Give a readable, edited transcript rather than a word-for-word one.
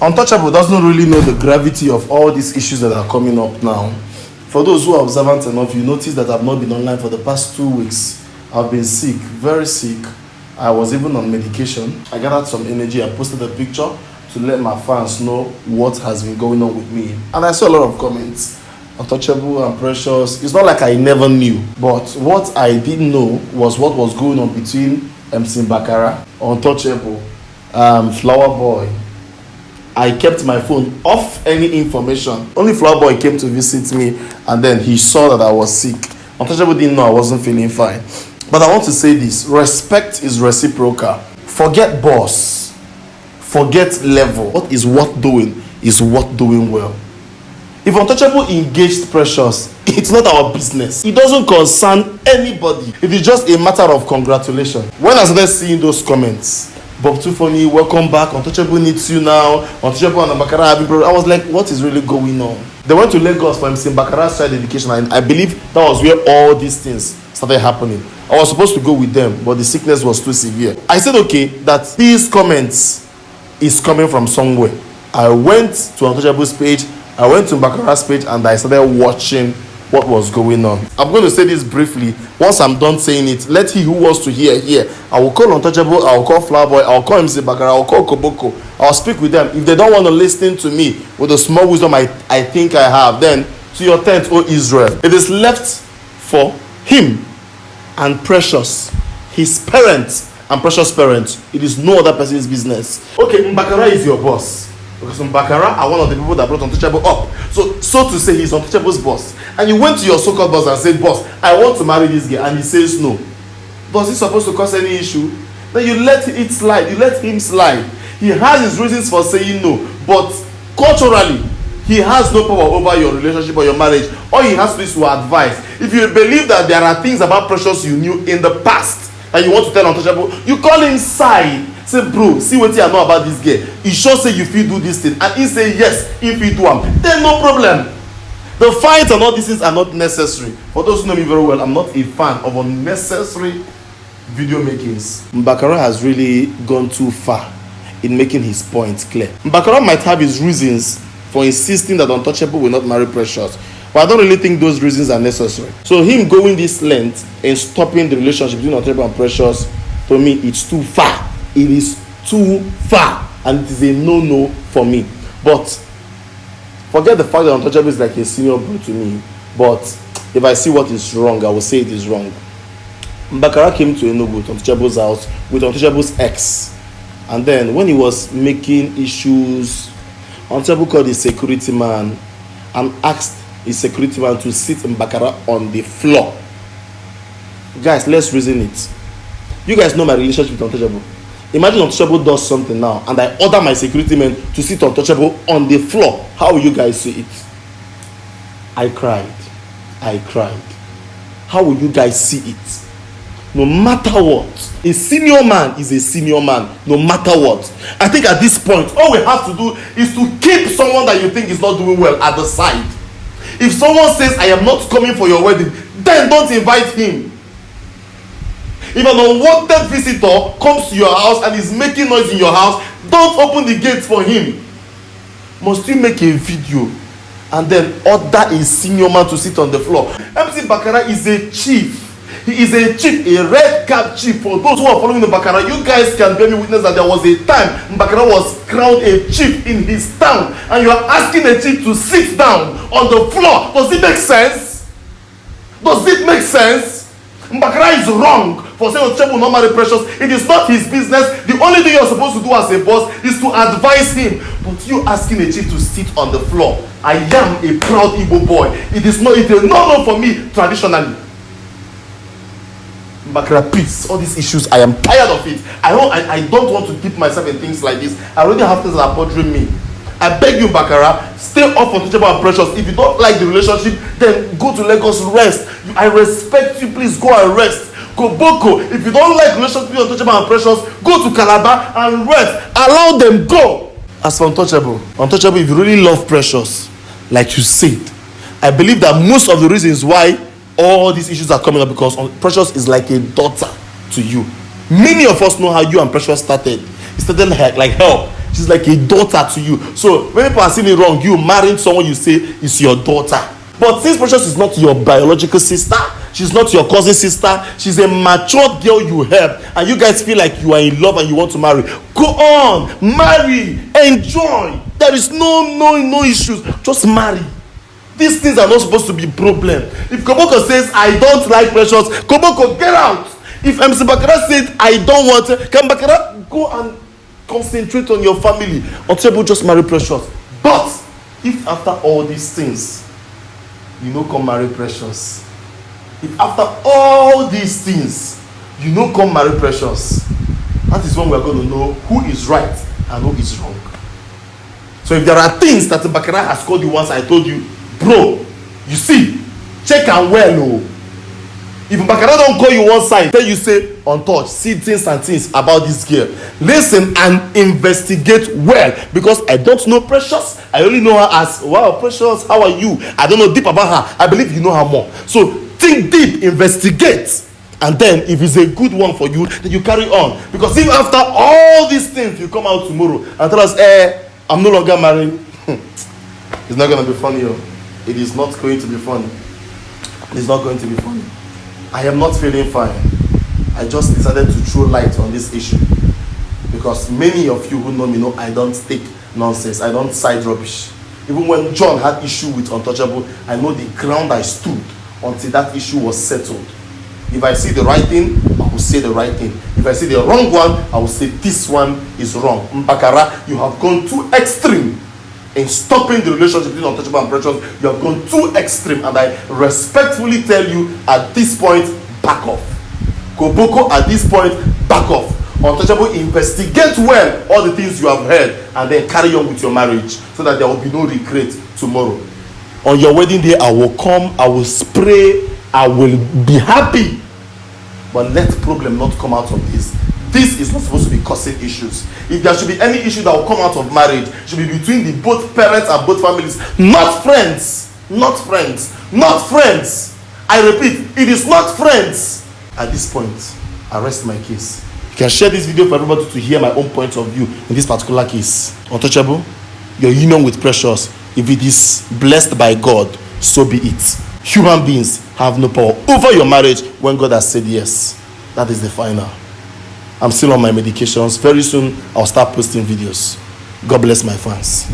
Untouchable doesn't really know the gravity of all these issues that are coming up now. For those who are observant enough, you notice that I've not been online for the past 2 weeks. I've been sick, very sick. I was even on medication. I gathered some energy. I posted a picture to let my fans know what has been going on with me. And I saw a lot of comments. Untouchable and Precious. It's not like I never knew. But what I didn't know was what was going on between MC Bakara, Untouchable, Flower Boy. I kept my phone off any information. Only Flower Boy came to visit me and then he saw that I was sick. Untouchable didn't know I wasn't feeling fine. But I want to say this. Respect is reciprocal. Forget boss. Forget level. What is worth doing is worth doing well. If Untouchable engaged Precious, it's not our business. It doesn't concern anybody. It is just a matter of congratulations. When I started seeing those comments, Bob Too Funny, welcome back, Untouchable needs you now, Untouchable and Bakara having problems, I was like, what is really going on? They went to Lagos for MC Bakara's child education, and I believe that was where all these things started happening. I was supposed to go with them, but the sickness was too severe. I said, okay, that these comments is coming from somewhere. I went to Untouchable's page, I went to Bakara's page, and I started watching what was going on. I'm going to say this briefly. Once I'm done saying it, let he who wants to hear. I will call Untouchable, I will call Flower Boy, I will call MC Bakara, I will call Koboko. I will speak with them. If they don't want to listen to me with the small wisdom I think I have, then to your tent, O Israel. It is left for him and Precious, his parents and Precious' parents. It is no other person's business. Okay, Mbakara is your boss. Because Mbakara are one of the people that brought Untouchable up. So to say, he's Untouchable's boss. And you went to your so-called boss and said, boss, I want to marry this girl. And he says no. Was he supposed to cause any issue? Then you let it slide. You let him slide. He has his reasons for saying no. But culturally, he has no power over your relationship or your marriage. All he has to do is to advise. If you believe that there are things about Precious you knew in the past and you want to tell Untouchable, you call him side. Say, bro, see what you know about this girl. He sure say you fit do this thing. And he say yes, if you do them, then no problem. The fight and all these things are not necessary. For those who know me very well, I'm not a fan of unnecessary video makings. Mbakara has really gone too far in making his points clear. Mbakara might have his reasons for insisting that Untouchable will not marry Precious, but I don't really think those reasons are necessary. So him going this length and stopping the relationship between Untouchable and Precious, to me, it's too far. It is too far, and it is a no-no for me. But forget the fact that Untouchable is like a senior bro to me. But if I see what is wrong, I will say it is wrong. Mbakara came to Enugu, to Untouchable's house, with Untouchable's ex. And then when he was making issues, Untouchable called his security man and asked his security man to sit Mbakara on the floor. Guys, let's reason it. You guys know my relationship with Untouchable. Imagine Untouchable does something now and I order my security men to sit Untouchable on the floor. How will you guys see it? I cried. How will you guys see it? No matter what, a senior man is a senior man, no matter what. I think at this point, all we have to do is to keep someone that you think is not doing well at the side. If someone says, I am not coming for your wedding, then don't invite him. If an unwanted visitor comes to your house and is making noise in your house, don't open the gates for him. Must you make a video and then order a senior man to sit on the floor? MC Bakara is a chief. He is a chief, a red cap chief. For those who are following the Bakara, you guys can bear me witness that there was a time Bakara was crowned a chief in his town, and you are asking a chief to sit down on the floor. Does it make sense? Does it make sense? Mbakara is wrong for saying Untouchable will not marry Precious. It is not his business. The only thing you're supposed to do as a boss is to advise him. But you asking a chief to sit on the floor. I am a proud Igbo boy. It is not, it's a no-no for me traditionally. Mbakara, please, all these issues, I am tired of it. I don't want to keep myself in things like this. I already have things that are bothering me. I beg you, Bakara, stay off Untouchable and Precious. If you don't like the relationship, then go to Lagos, rest. I respect you, please go and rest. Koboko, if you don't like relationship with Untouchable and Precious, go to Calabar and rest. Allow them go. As for Untouchable, if you really love Precious, like you said, I believe that most of the reasons why all these issues are coming up because Precious is like a daughter to you. Many of us know how you and Precious started. It started like hell. She's She's like a daughter to you. So when people are seeing it wrong, you marrying someone you say is your daughter. But since Precious is not your biological sister, she's not your cousin sister, she's a mature girl you help, and you guys feel like you are in love and you want to marry, go on, marry, enjoy. There is no issues. Just marry. These things are not supposed to be a problem. If Koboko says, I don't like Precious, Koboko, get out. If MC Bakara said, I don't want it, can Bakara go and concentrate on your family? Untouchable, just marry Precious. But if after all these things, you know, come marry Precious. If after all these things, you know, come marry Precious, that is when we are going to know who is right and who is wrong. So if there are things that Bakara has called you once, I told you, bro, you see, check and well, oh. If Bakara don't call you one side, tell you say, untouched, see things and things about this girl, listen and investigate well, because I don't know Precious. I only know her as, wow, Precious, how are you? I don't know deep about her. I believe you know her more. So think deep, investigate, and then if it's a good one for you, then you carry on. Because if after all these things you come out tomorrow and tell us, I'm no longer married, it's not going to be funny. It is not going to be funny. It's not going to be funny. I am not feeling fine. I just decided to throw light on this issue because many of you who know me know I don't take nonsense. I don't side rubbish. Even when John had issue with Untouchable, I know the ground I stood until that issue was settled. If I see the right thing, I will say the right thing. If I see the wrong one, I will say this one is wrong. Bakara, you have gone too extreme in stopping the relationship between Untouchable and Precious. You have gone too extreme, and I respectfully tell you at this point, back off. Koboko, at this point, back off. Untouchable, investigate well all the things you have heard and then carry on with your marriage so that there will be no regret tomorrow. On your wedding day, I will come, I will spray, I will be happy, but let problem not come out of this. This is not supposed to be causing issues. If there should be any issue that will come out of marriage, it should be between the both parents and both families, not friends. Not friends. Not friends. I repeat, it is not friends. At this point, I rest my case. You can share this video for everybody to hear my own point of view in this particular case. Untouchable, your union with Precious, if it is blessed by God, so be it. Human beings have no power over your marriage when God has said yes. That is the final. I'm still on my medications. Very soon, I'll start posting videos. God bless my fans.